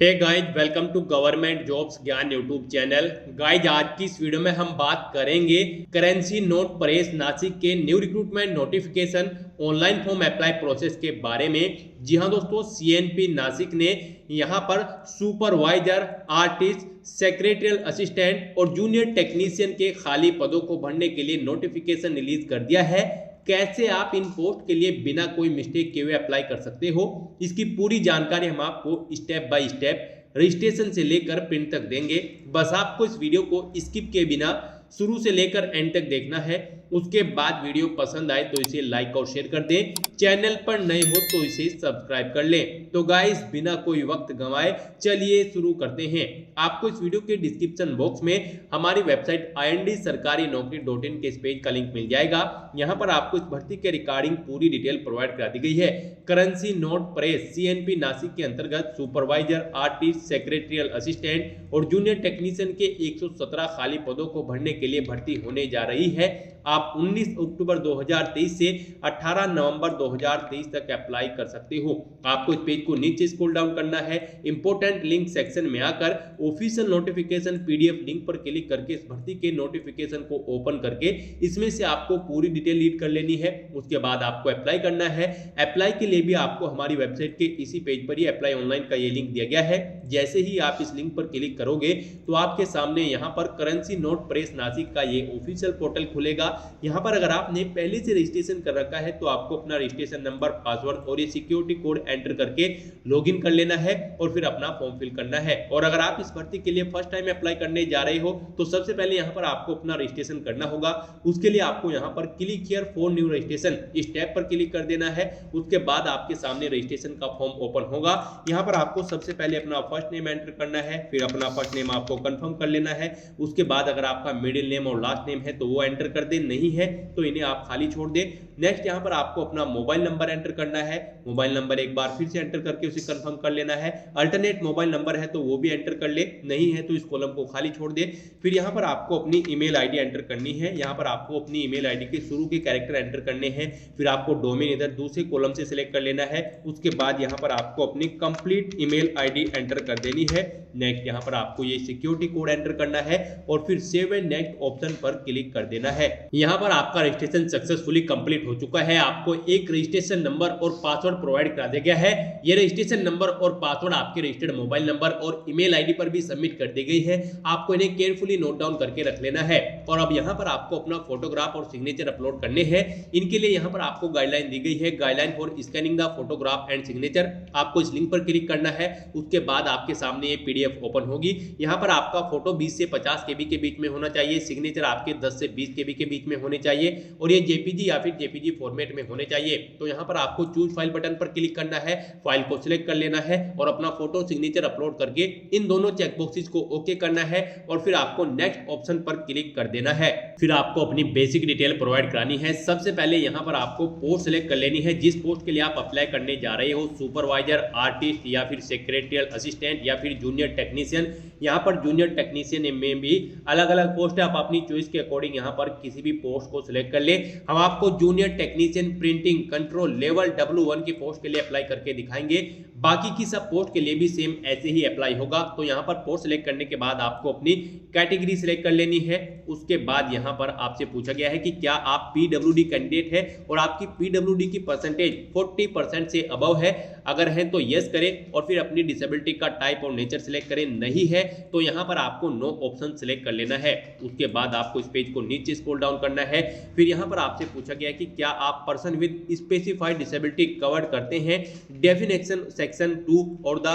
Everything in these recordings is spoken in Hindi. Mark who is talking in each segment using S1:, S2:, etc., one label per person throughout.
S1: Hey guys, welcome to government jobs Gyan YouTube channel. Guys, आज की इस वीडियो में हम बात करेंगे करेंसी नोट प्रेस नासिक के new recruitment notification online form apply process के बारे में। जी हाँ दोस्तों, सीएनपी नासिक ने यहाँ पर सुपरवाइजर, आर्टिस्ट, सेक्रेटरियल असिस्टेंट और जूनियर टेक्नीशियन के खाली पदों को भरने के लिए नोटिफिकेशन रिलीज कर दिया है। कैसे आप इन पोस्ट के लिए बिना कोई मिस्टेक किए हुए अप्लाई कर सकते हो, इसकी पूरी जानकारी हम आपको स्टेप बाय स्टेप रजिस्ट्रेशन से लेकर प्रिंट तक देंगे। बस आपको इस वीडियो को स्किप के बिना शुरू से लेकर एंड तक देखना है। उसके बाद वीडियो पसंद आए तो इसे लाइक और शेयर कर दें। चैनल पर नए हो तो इसे सब्सक्राइब कर लें। तो गाइस, बिना कोई वक्त गंवाए चलिए शुरू करते हैं। आपको इस वीडियो के डिस्क्रिप्शन बॉक्स में हमारी वेबसाइट IND-sarkari-naukri.in के इस पेज का लिंक मिल जाएगा। यहाँ पर आपको इस भर्ती के रिगार्डिंग पूरी डिटेल प्रोवाइड करा दी गई है। Currency note press CNP Nashik के अंतर्गत सुपरवाइजर, आर्टिस्ट, सेक्रेटरियल असिस्टेंट और जूनियर टेक्नीशियन के 117 खाली पदों को भरने के लिए भर्ती होने जा रही है। आप 19 अक्टूबर 2023 से 18 नवंबर 2023 तक अप्लाई कर सकते हो। आपको इस पेज को नीचे स्क्रॉल डाउन करना है। इंपोर्टेंट लिंक सेक्शन में आकर ऑफिशियल नोटिफिकेशन पीडीएफ लिंक पर क्लिक करके इस भर्ती के नोटिफिकेशन को ओपन करके इसमें से आपको पूरी डिटेल रीड कर लेनी है। उसके बाद आपको अप्लाई करना है। अप्लाई के लिए भी आपको हमारी वेबसाइट के इसी पेज पर ही अप्लाई ऑनलाइन का ये लिंक दिया गया है। जैसे ही आप इस लिंक पर क्लिक करोगे तो आपके सामने यहाँ पर करेंसी नोट प्रेस नासिक का ये ऑफिशियल पोर्टल खुलेगा। यहाँ पर अगर आपने पहले से रजिस्ट्रेशन कर रखा है तो आपको अपना रजिस्ट्रेशन नंबर, पासवर्ड और ये सिक्योरिटी कोड एंटर करके लॉगिन कर लेना है और फिर अपना फॉर्म फिल करना है। और अगर आप इस भर्ती के लिए फर्स्ट टाइम अप्लाई करने जा रहे हो तो सबसे पहले यहाँ पर आपको अपना रजिस्ट्रेशन करना होगा। उसके लिए आपको यहाँ पर click here for new registration इस टैब पर क्लिक कर देना है। उसके बाद आपके सामने रजिस्ट्रेशन का फॉर्म ओपन होगा। यहाँ पर आपको सबसे पहले अपना फर्स्ट नेम एंटर करना है, फिर अपना फर्स्ट नेम आपको कंफर्म कर लेना है। उसके बाद अगर आपका मिडिल नेम और लास्ट नेम है तो वो एंटर कर दे, नहीं है तो इन्हें आप खाली छोड़ दें। नेक्स्ट यहाँ पर आपको अपना मोबाइल नंबर एंटर करना है। मोबाइल नंबर एक बार फिर से एंटर करके उसे कंफर्म कर लेना है। अल्टरनेट मोबाइल नंबर है तो वो भी एंटर कर ले, नहीं है तो इस कॉलम को खाली छोड़ दे। फिर यहाँ पर आपको अपनी ईमेल आईडी एंटर करनी है। यहाँ पर आपको अपनी ईमेल आईडी के शुरू के कैरेक्टर एंटर करने हैं। फिर आपको डोमेन इधर दूसरे कॉलम से सिलेक्ट कर लेना है। उसके बाद यहाँ पर आपको अपनी कंप्लीट ईमेल आईडी एंटर कर देनी है। नेक्स्ट यहाँ पर आपको ये सिक्योरिटी कोड एंटर करना है और फिर सेव एंड नेक्स्ट ऑप्शन पर क्लिक कर देना है। यहाँ पर आपका रजिस्ट्रेशन सक्सेसफुली कंप्लीट हो चुका है। आपको एक रजिस्ट्रेशन नंबर और पासवर्ड प्रोवाइड करा दिया गया है। ये रजिस्ट्रेशन नंबर और पासवर्ड आपके रजिस्टर्ड मोबाइल नंबर और ईमेल आईडी पर भी सबमिट कर दी गई है। आपको इन्हें केयरफुली नोट डाउन करके रख लेना है। और अब यहाँ पर आपको अपना फोटोग्राफ और सिग्नेचर अपलोड करने हैं। इनके लिए यहाँ पर आपको गाइडलाइन दी गई है, guideline for scanning the photograph and signature. आपको इस लिंक पर क्लिक करना है। उसके बाद आपके सामने ये पीडीएफ ओपन होगी। यहाँ पर आपका फोटो 20 से 50 केबी के बीच में होना चाहिए। सिग्नेचर आपके 10 से 20 केबी के बीच में होने चाहिए और ये जेपीजी या फिर जेपीजी फॉर्मेट में होने चाहिए। तो यहाँ पर आपको चूज फाइल बटन पर क्लिक करना है, फाइल को सिलेक्ट कर लेना है और अपना फोटो सिग्नेचर अपलोड करके इन दोनों चेकबॉक्सेस को ओके करना है और फिर आपको नेक्स्ट ऑप्शन पर क्लिक कर देना है। फिर आपको अपनी बेसिक डिटेल प्रोवाइड करानी है। सबसे पहले यहाँ पर आपको पोस्ट सिलेक्ट कर लेनी है जिस पोस्ट के लिए आप अप्लाई करने जा रहे हो, सुपरवाइजर, आर्टिस्ट या फिर सेक्रेटरियल असिस्टेंट या फिर जूनियर टेक्नीशियन। यहाँ पर जूनियर टेक्नीशियन में भी अलग अलग पोस्ट है। आप अपनी चॉइस के अकॉर्डिंग यहाँ पर किसी भी पोस्ट को सिलेक्ट कर ले। हम आपको junior technician printing control level W1 की पोस्ट के लिए अप्लाई करके दिखाएंगे। बाकी की सब पोस्ट के लिए भी सेम ऐसे ही अप्लाई होगा। तो यहाँ पर पोस्ट सिलेक्ट करने के बाद आपको अपनी कैटेगरी सिलेक्ट कर लेनी है। उसके बाद यहाँ पर आपसे पूछा गया है कि क्या आप PWD कैंडिडेट है और आपकी PWD की परसेंटेज 40% से अबव है। अगर है तो यस करें और फिर अपनी डिसेबिलिटी का टाइप और नेचर सिलेक्ट करें, नहीं है तो यहाँ पर आपको नो ऑप्शन सिलेक्ट कर लेना है। उसके बाद आपको इस पेज को नीचे स्क्रॉल डाउन करना है। फिर यहाँ पर आपसे पूछा गया है कि क्या आप person with specified disability covered करते हैं डेफिनेशन सेक्शन 2 और द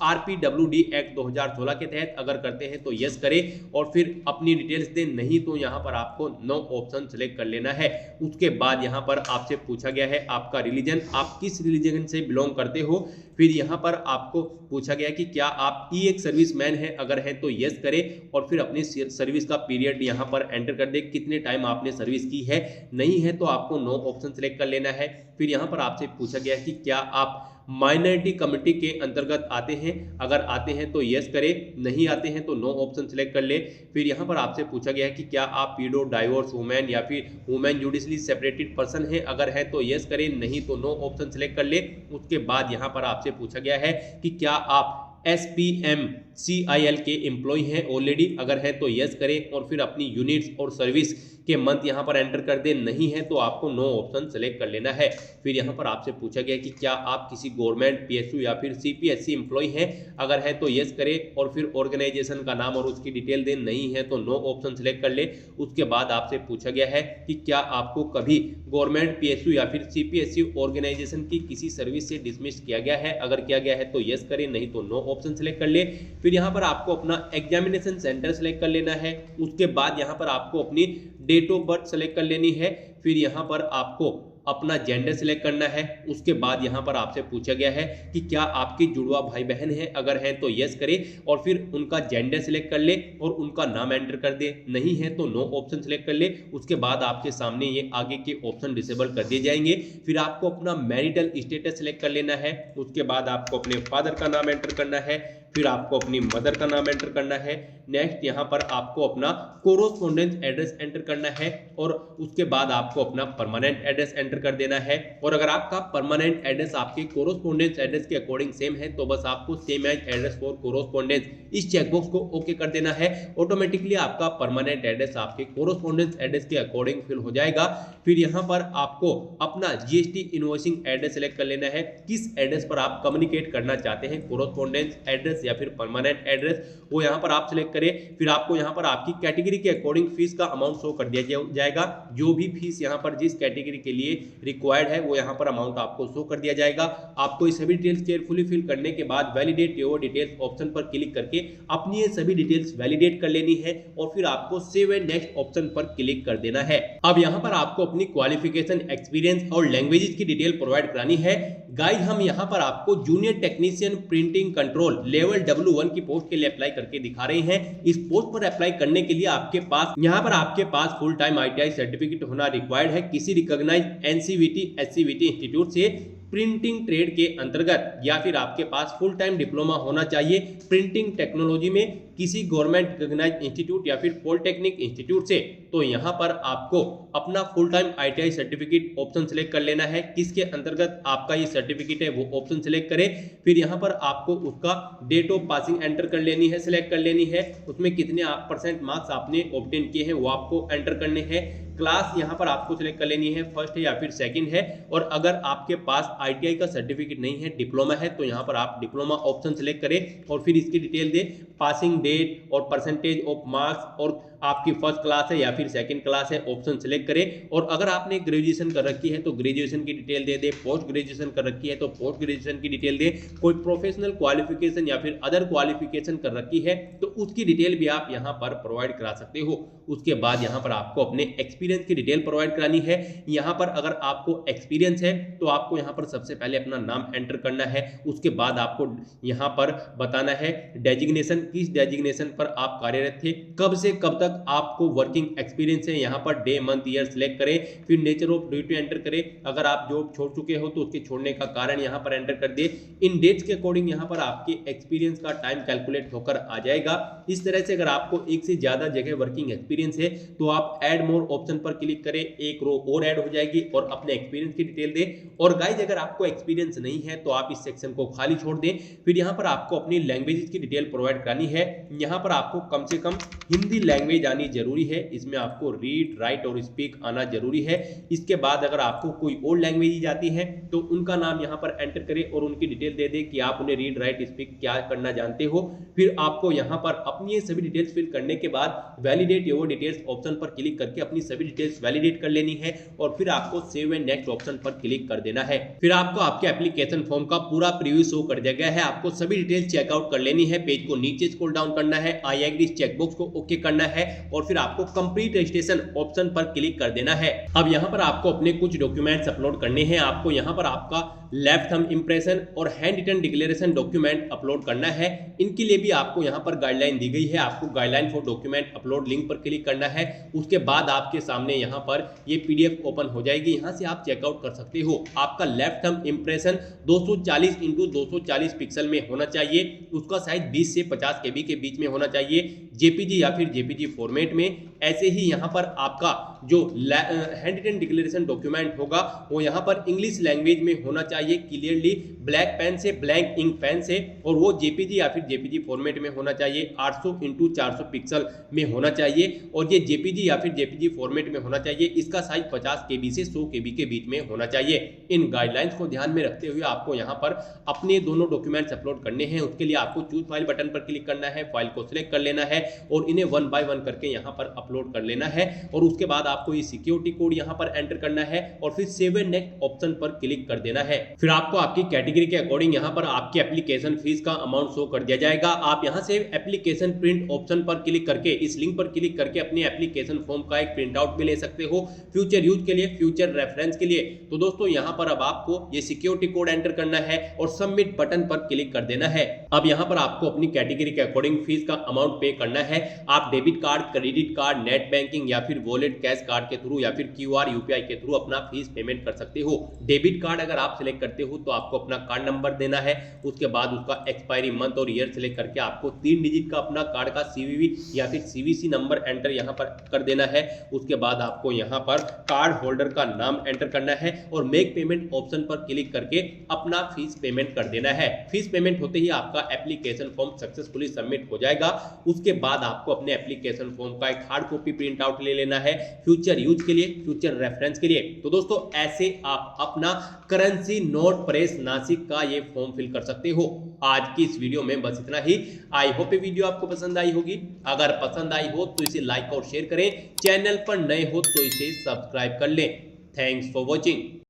S1: RPWD एक्ट 2016 के तहत। अगर करते हैं तो यस करें और फिर अपनी डिटेल्स दें, नहीं तो यहाँ पर आपको नो ऑप्शन सिलेक्ट कर लेना है। उसके बाद यहाँ पर आपसे पूछा गया है आपका रिलीजन, आप किस रिलीजन से बिलोंग करते हो। फिर यहाँ पर आपको पूछा गया कि क्या आप एक सर्विसमैन है, अगर है तो यस करें और फिर अपनी सर्विस का पीरियड यहाँ पर एंटर कर दे, कितने टाइम आपने सर्विस की है, नहीं है तो आपको नो ऑप्शन सिलेक्ट कर लेना है। फिर यहाँ पर आपसे पूछा गया कि क्या आप माइनॉरिटी कम्युनिटी के अंतर्गत आते हैं, अगर आते हैं तो यस करें, नहीं आते हैं तो नो ऑप्शन सिलेक्ट कर ले। फिर यहाँ पर आपसे पूछा गया है कि क्या आप पीडो, डाइवोर्स वुमेन या फिर वुमेन जुडिशली सेपरेटेड पर्सन है, अगर है तो यस करें, नहीं तो नो ऑप्शन सिलेक्ट कर ले। उसके बाद यहाँ पर आपसे पूछा गया है कि क्या आप SPMCIL के एम्प्लॉय हैं ऑलरेडी, अगर हैं तो यस करें और फिर अपनी यूनिट्स और सर्विस के मंथ यहाँ पर एंटर कर दे, नहीं है तो आपको नो ऑप्शन सेलेक्ट कर लेना है। फिर यहाँ पर आपसे पूछा गया कि क्या आप किसी गवर्नमेंट PSU या फिर CPSC एम्प्लॉय हैं, अगर है तो यस करें और फिर ऑर्गेनाइजेशन का नाम और उसकी डिटेल दें, नहीं है तो नो ऑप्शन सेलेक्ट कर ले। उसके बाद आपसे पूछा गया है कि क्या आपको कभी गवर्नमेंट PSU या फिर CPSC ऑर्गेनाइजेशन की किसी सर्विस से डिसमिस किया गया है, अगर किया गया है तो यस करें, नहीं तो नो ऑप्शन सेलेक्ट कर ले। फिर यहाँ पर आपको अपना एग्जामिनेशन सेंटर सेलेक्ट कर लेना है। उसके बाद यहाँ पर आपको अपनी डेट ऑफ बर्थ सेलेक्ट कर लेनी है। फिर यहाँ पर आपको अपना जेंडर सेलेक्ट करना है। उसके बाद यहाँ पर आपसे पूछा गया है कि क्या आपके जुड़वा भाई बहन हैं, अगर हैं तो यस करें और फिर उनका जेंडर सेलेक्ट कर ले और उनका नाम एंटर कर दे, नहीं है तो नो ऑप्शन सेलेक्ट कर ले। उसके बाद आपके सामने ये आगे के ऑप्शन डिसेबल कर दिए जाएंगे। फिर आपको अपना मैरिटल स्टेटस सेलेक्ट कर लेना है। उसके बाद आपको अपने फादर का नाम एंटर करना है, फिर आपको अपनी मदर का नाम एंटर करना है। नेक्स्ट यहाँ पर आपको अपना कोरोस्पोंडेंस एड्रेस एंटर करना है और उसके बाद आपको अपना परमानेंट एड्रेस एंटर कर देना है। और अगर आपका परमानेंट एड्रेस आपके कोरोस्पोंडेंस एड्रेस के अकॉर्डिंग सेम है तो बस आपको same as address for correspondence इस चेकबॉक्स को ओके कर देना है। ऑटोमेटिकली आपका परमानेंट एड्रेस आपके कोरोस्पोंडेंस एड्रेस के अकॉर्डिंग फिल हो जाएगा। फिर यहाँ पर आपको अपना GST इनवॉइसिंग एड्रेस सेलेक्ट कर लेना है, किस एड्रेस पर आप कम्युनिकेट करना चाहते हैं, कोरोस्पोंडेंस एड्रेस या फिर परमानेंट एड्रेस, वो यहाँ पर आप सिलेक्ट करें। फिर आपको यहाँ पर आपकी कैटेगरी के अकॉर्डिंग फीस का अमाउंट शो कर दिया जाएगा। जो भी फीस यहाँ पर जिस कैटेगरी के लिए रिक्वायर्ड है वो यहाँ पर अमाउंट आपको शो कर दिया जाएगा। आपको ये सभी डिटेल्स केयरफुली फिल करने के बाद वैलिडेट योर डिटेल्स ऑप्शन पर क्लिक करके अपनी ये सभी डिटेल्स वैलिडेट कर लेनी है और फिर आपको सेव एंड नेक्स्ट ऑप्शन पर क्लिक कर देना है। अब यहाँ पर आपको अपनी क्वालिफिकेशन, एक्सपीरियंस और लैंग्वेजेस की डिटेल प्रोवाइड करानी है। गाइस हम यहाँ पर आपको junior technician printing control level W1 की पोस्ट के लिए अप्लाई करके दिखा रहे हैं। इस पोस्ट पर अप्लाई करने के लिए आपके पास यहाँ पर आपके पास फुल टाइम ITI सर्टिफिकेट होना रिक्वायर्ड है। किसी रिकॉग्नाइज्ड NCVT SCVT इंस्टीट्यूट से प्रिंटिंग ट्रेड के अंतर्गत या फिर आपके पास फुल टाइम डिप्लोमा होना चाहिए प्रिंटिंग टेक्नोलॉजी में किसी गवर्नमेंट रिकॉग्नाइज्ड इंस्टीट्यूट या फिर पॉलिटेक्निक इंस्टीट्यूट से। तो यहाँ पर आपको अपना full time ITI certificate option select कर लेना है, किसके अंतर्गत आपका ये सर्टिफिकेट है वो ऑप्शन सेलेक्ट करें। फिर यहाँ पर आपको उसका डेट ऑफ पासिंग एंटर कर लेनी है, सिलेक्ट कर लेनी है। उसमें कितने % मार्क्स आपने ऑब्टेन किए हैं वो आपको एंटर करने हैं। क्लास यहाँ पर आपको सिलेक्ट कर लेनी है, फर्स्ट है या फिर सेकंड है। और अगर आपके पास ITI का सर्टिफिकेट नहीं है, डिप्लोमा है, तो यहाँ पर आप डिप्लोमा ऑप्शन सेलेक्ट करें और फिर इसकी डिटेल दे, पासिंग डेट और परसेंटेज ऑफ मार्क्स और आपकी फर्स्ट क्लास है या फिर सेकंड क्लास है ऑप्शन सेलेक्ट करें। और अगर आपने ग्रेजुएशन कर रखी है तो ग्रेजुएशन की डिटेल दे दे, पोस्ट ग्रेजुएशन कर रखी है तो पोस्ट ग्रेजुएशन की डिटेल दे, कोई प्रोफेशनल क्वालिफिकेशन या फिर अदर क्वालिफिकेशन कर रखी है तो उसकी डिटेल भी आप यहाँ पर प्रोवाइड करा सकते हो। उसके बाद यहाँ पर आपको अपने एक्सपीरियंस की डिटेल प्रोवाइड करानी है। यहाँ पर अगर आपको एक्सपीरियंस है तो आपको यहाँ पर सबसे पहले अपना नाम एंटर करना है। उसके बाद आपको यहाँ पर बताना है डेजिग्नेशन, किस डेजिग्नेशन पर आप कार्यरत थे, कब से कब तक आपको वर्किंग एक्सपीरियंस है। यहाँ per day month year select करें। फिर नेचर ऑफ ड्यूटी एंटर करें, अगर आप जॉब छोड़ चुके हो तो उसके छोड़ने का कारण यहाँ पर एंटर कर दे। इन डेट्स के अकॉर्डिंग यहाँ पर आपके एक्सपीरियंस का टाइम कैलकुलेट होकर आ जाएगा। इस तरह से अगर आपको एक से ज्यादा जगह वर्किंग एक्सपीरियंस है तो आप ऐड मोर ऑप्शन पर क्लिक करें, एक रो और ऐड हो जाएगी और अपने एक्सपीरियंस की डिटेल दें। और गाइस अगर आपको एक्सपीरियंस नहीं है तो आप इस सेक्शन को खाली छोड़ दें। फिर यहाँ पर आपको अपनी लैंग्वेजेस की डिटेल प्रोवाइड करानी है। यहाँ पर आपको कम से कम हिंदी लैंग्वेज आनी जरूरी है, इसमें आपको रीड, राइट और स्पीक आना जरूरी है। इसके बाद अगर आपको कोई और लैंग्वेज आती है तो उनका नाम यहाँ पर एंटर करें और उनकी डिटेल दे दें कि आप उन्हें रीड, राइट, स्पीक क्या करना जानते हो। फिर आपको यहाँ पर अपनी ये सभी डिटेल्स फिल करने के बाद वैलिडेट योर डिटेल्स ऑप्शन पर क्लिक करके अपनी सभी डिटेल्स वैलिडेट कर लेनी है और फिर आपको सेव एंड नेक्स्ट ऑप्शन पर क्लिक कर देना है। फिर आपको आपके एप्लीकेशन फॉर्म का पूरा प्रीव्यू शो कर दिया गया है। आपको सभी डिटेल्स चेकआउट कर लेनी है, पेज को नीचे स्क्रॉल डाउन करना है, आई एग्री चेकबॉक्स को ओके करना है और फिर आपको कंप्लीट रजिस्ट्रेशन ऑप्शन पर क्लिक कर देना है। अब यहाँ पर आपको अपने कुछ डॉक्यूमेंट्स अपलोड करने हैं। आपको यहाँ पर आपका लेफ्ट थंब इंप्रेशन और hand written declaration document upload करना है। इनके लिए भी आपको यहाँ पर गाइडलाइन दी गई है। आपको guideline for document upload link पर क्लिक करना है। उसके बाद आपके सामने यहाँ पर ये PDF ओपन हो जाएगी, यहाँ से आप चेकआउट कर सकते हो। आपका लेफ्ट थंब इंप्रेशन 240 × 240 पिक्सल में होना चाहिए, उसका साइज 20 से 50 KB के बीच में होना चाहिए, JPG या फिर JPG फॉर्मेट में। ऐसे ही यहाँ पर आपका जो हैंड रिटन डिक्लेरेशन डॉक्यूमेंट होगा वो यहाँ पर इंग्लिश लैंग्वेज में होना चाहिए, क्लियरली ब्लैक पेन से, ब्लैंक इंक पेन से, और वो जेपीजी या फिर जेपीजी फॉर्मेट में होना चाहिए, 800x400 पिक्सल में होना चाहिए, और ये जेपीजी या फिर जेपीजी फॉर्मेट में होना चाहिए। इसका साइज 50 केबी से 100 केबी के बीच में होना चाहिए। इन गाइडलाइंस को ध्यान में रखते हुए आपको यहाँ पर अपने दोनों डॉक्यूमेंट्स अपलोड करने हैं। उसके लिए आपको चूज फाइल बटन पर क्लिक करना है, फाइल को सिलेक्ट कर लेना है और इन्हें 1 बाय 1 करके यहाँ पर अपलोड कर लेना है। और उसके बाद आपको ये सिक्योरिटी कोड यहाँ पर एंटर करना है और फिर सेव एंड नेक्स्ट ऑप्शन पर क्लिक कर देना है। फिर आपको आपकी कैटेगरी के अकॉर्डिंग यहाँ पर आपकी एप्लीकेशन फीस का अमाउंट शो कर दिया जाएगा। आप यहाँ से एप्लीकेशन प्रिंट ऑप्शन पर क्लिक करके, इस लिंक पर क्लिक करके अपनी एप्लीकेशन फॉर्म का एक प्रिंट आउट भी ले सकते हो, फ्यूचर यूज के लिए, फ्यूचर रेफरेंस के लिए। तो दोस्तों यहाँ पर अब आपको ये सिक्योरिटी कोड एंटर करना है और सबमिट बटन पर क्लिक कर देना है। अब यहाँ पर आपको अपनी कैटेगरी के अकॉर्डिंग फीस का अमाउंट पे करना है। आप debit card, credit card, net banking या फिर वॉलेट कैश कार्ड के थ्रू या फिर क्यूआर यूपीआई के थ्रू अपना फीस पेमेंट कर सकते हो। डेबिट कार्ड अगर आप सिलेक्ट करते हो तो आपको अपना कार्ड नंबर देना है, उसके बाद उसका एक्सपायरी मंथ और ईयर सिलेक्ट करके आपको 3 डिजिट का अपना कार्ड का सीवीवी या फिर सीवीसी नंबर एंटर यहाँ पर कर देना है। उसके बाद आपको यहाँ पर कार्ड होल्डर का नाम एंटर करना है और मेक पेमेंट ऑप्शन पर क्लिक करके अपना फीस पेमेंट कर देना है। फीस पेमेंट होते ही आपका एप्लीकेशन फॉर्म सक्सेसफुली सबमिट हो जाएगा। उसके बाद आपको अपने एप्लीकेशन फॉर्म का एक हार्ड कॉपी प्रिंट आउट ले लेना है, फ्यूचर यूज के लिए, फ्यूचर रेफरेंस के लिए। तो दोस्तों ऐसे आप अपना करेंसी नोट परेश नासिक का ये फॉर्म फिल कर सकते हो। आज की इस वीडियो में बस इतना ही। आई होप ये वीडियो आपको पसंद आई होगी। अगर पसंद आई हो तो इसे लाइक और शेयर करें, चैनल पर नए हो तो इसे सब्सक्राइब कर लें। Thanks for watching.